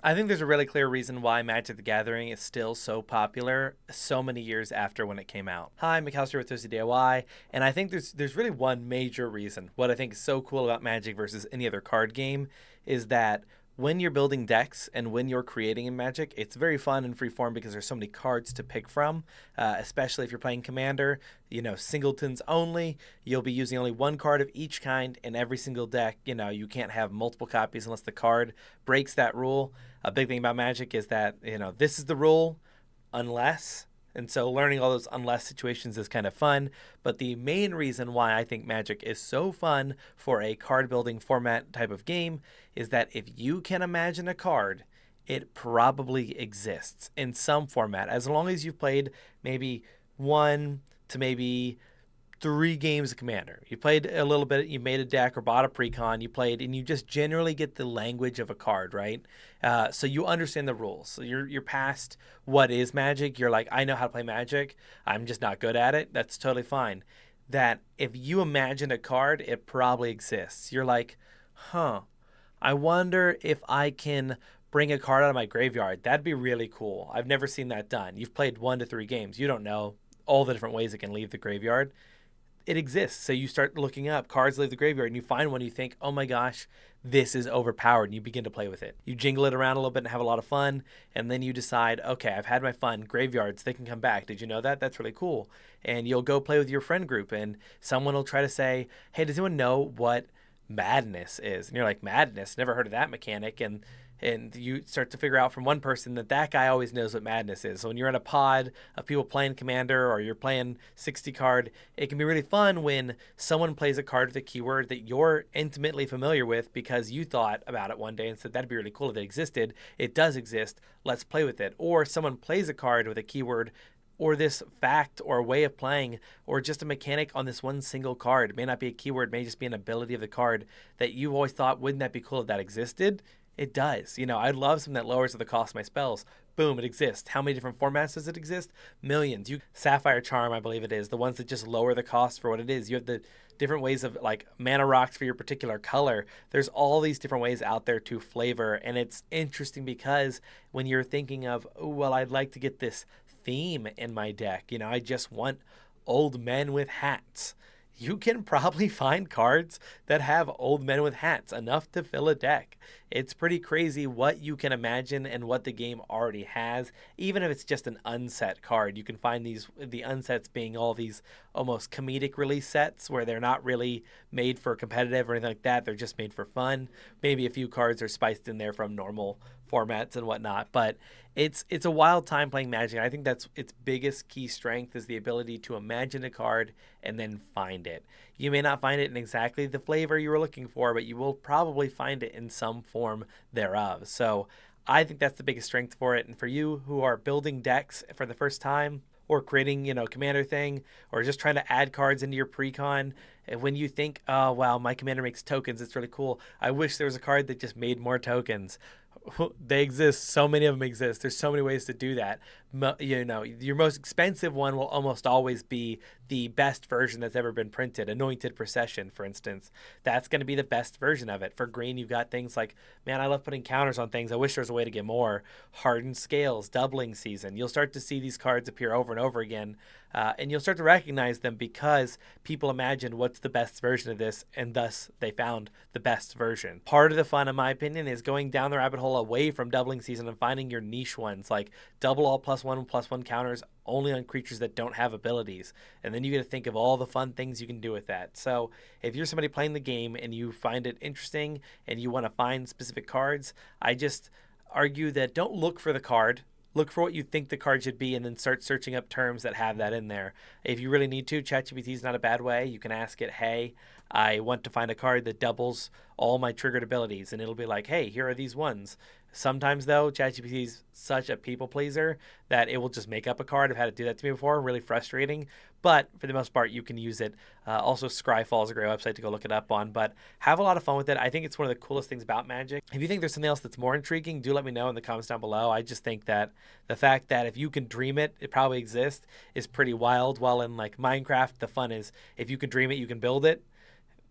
I think there's a really clear reason why Magic the Gathering is still so popular so many years after when it came out. Hi, McAllister with Thursday DIY, and I think there's really one major reason. What I think is so cool about Magic versus any other card game is that when you're building decks and when you're creating in Magic, it's very fun and free form because there's so many cards to pick from, especially if you're playing Commander, singletons only. You'll be using only one card of each kind in every single deck. You can't have multiple copies unless the card breaks that rule. A big thing about Magic is that, this is the rule unless. And so learning all those unless situations is kind of fun. But the main reason why I think Magic is so fun for a card building format type of game is that if you can imagine a card, it probably exists in some format. As long as you've played maybe one to maybe 3 games of Commander. You played a little bit, you made a deck or bought a precon, you played, and you just generally get the language of a card, right? So you understand the rules. So you're past what is Magic. You're like, I know how to play Magic. I'm just not good at it. That's totally fine. That if you imagine a card, it probably exists. You're like, I wonder if I can bring a card out of my graveyard. That'd be really cool. I've never seen that done. You've played 1 to 3 games. You don't know all the different ways it can leave the graveyard. It exists. So you start looking up cards leave the graveyard and you find one, you think, oh my gosh, this is overpowered, and you begin to play with it. You jingle it around a little bit and have a lot of fun, and then you decide, okay, I've had my fun. Graveyards, they can come back. Did you know that? That's really cool. And you'll go play with your friend group, and someone will try to say, hey, does anyone know what madness is? And you're like, madness? Never heard of that mechanic. And you start to figure out from one person that guy always knows what madness is. So when you're in a pod of people playing Commander or you're playing 60 card, it can be really fun when someone plays a card with a keyword that you're intimately familiar with because you thought about it one day and said, that'd be really cool if it existed. It does exist. Let's play with it. Or someone plays a card with a keyword or this fact or way of playing or just a mechanic on this one single card. It may not be a keyword, it may just be an ability of the card that you've always thought, wouldn't that be cool if that existed? It does. I love something that lowers the cost of my spells. Boom, it exists. How many different formats does it exist? Millions. Sapphire Charm, I believe it is. The ones that just lower the cost for what it is. You have the different ways of like mana rocks for your particular color. There's all these different ways out there to flavor. And it's interesting because when you're thinking of, oh, well, I'd like to get this theme in my deck. I just want old men with hats. You can probably find cards that have old men with hats, enough to fill a deck. It's pretty crazy what you can imagine and what the game already has. Even if it's just an unset card, you can find the unsets being all these almost comedic release sets where they're not really made for competitive or anything like that. They're just made for fun. Maybe a few cards are spiced in there from normal formats and whatnot, but it's a wild time playing Magic. I think that's its biggest key strength is the ability to imagine a card and then find it. You may not find it in exactly the flavor you were looking for, but you will probably find it in some form thereof. So I think that's the biggest strength for it. And for you who are building decks for the first time or creating, commander thing, or just trying to add cards into your precon, when you think, oh, wow, my commander makes tokens, it's really cool. I wish there was a card that just made more tokens. They exist. So many of them exist. There's so many ways to do that. Your most expensive one will almost always be the best version that's ever been printed. Anointed Procession, for instance. That's going to be the best version of it. For green, you've got things like, man, I love putting counters on things. I wish there was a way to get more. Hardened Scales, Doubling Season. You'll start to see these cards appear over and over again. And you'll start to recognize them because people imagined what's the best version of this, and thus they found the best version. Part of the fun, in my opinion, is going down the rabbit hole away from Doubling Season and finding your niche ones, like double all +1/+1 counters only on creatures that don't have abilities. And then you get to think of all the fun things you can do with that. So if you're somebody playing the game and you find it interesting and you want to find specific cards, I just argue that don't look for the card. Look for what you think the card should be and then start searching up terms that have that in there. If you really need to, ChatGPT is not a bad way. You can ask it, hey, I want to find a card that doubles all my triggered abilities. And it'll be like, hey, here are these ones. Sometimes, though, ChatGPT is such a people pleaser that it will just make up a card. I've had it do that to me before. Really frustrating. But for the most part, you can use it. Also, Scryfall is a great website to go look it up on. But have a lot of fun with it. I think it's one of the coolest things about Magic. If you think there's something else that's more intriguing, do let me know in the comments down below. I just think that the fact that if you can dream it, it probably exists, is pretty wild. While in like Minecraft, the fun is if you can dream it, you can build it.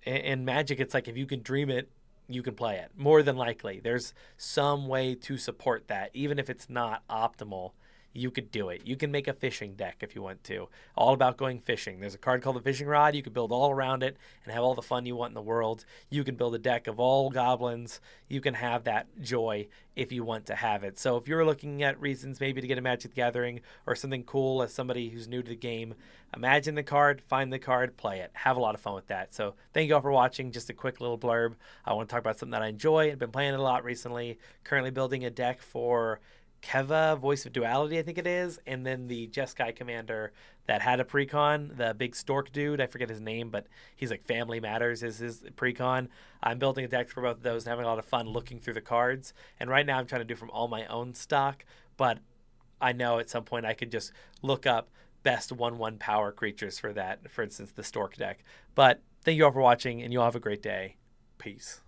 In Magic, it's like if you can dream it, you can play it. More than likely, there's some way to support that, even if it's not optimal. You could do it. You can make a fishing deck if you want to. All about going fishing. There's a card called the fishing rod. You can build all around it and have all the fun you want in the world. You can build a deck of all goblins. You can have that joy if you want to have it. So if you're looking at reasons maybe to get a Magic the Gathering or something cool as somebody who's new to the game, imagine the card, find the card, play it. Have a lot of fun with that. So thank you all for watching. Just a quick little blurb. I want to talk about something that I enjoy. I've been playing it a lot recently. Currently building a deck for Keva, Voice of Duality, I think it is, and then the Jeskai commander that had a precon, the big stork dude, I forget his name, but he's like Family Matters is his precon. I'm building a deck for both of those and having a lot of fun looking through the cards. And right now I'm trying to do from all my own stock, but I know at some point I could just look up best 1/1 power creatures for that, for instance, the stork deck. But thank you all for watching, and you all have a great day. Peace.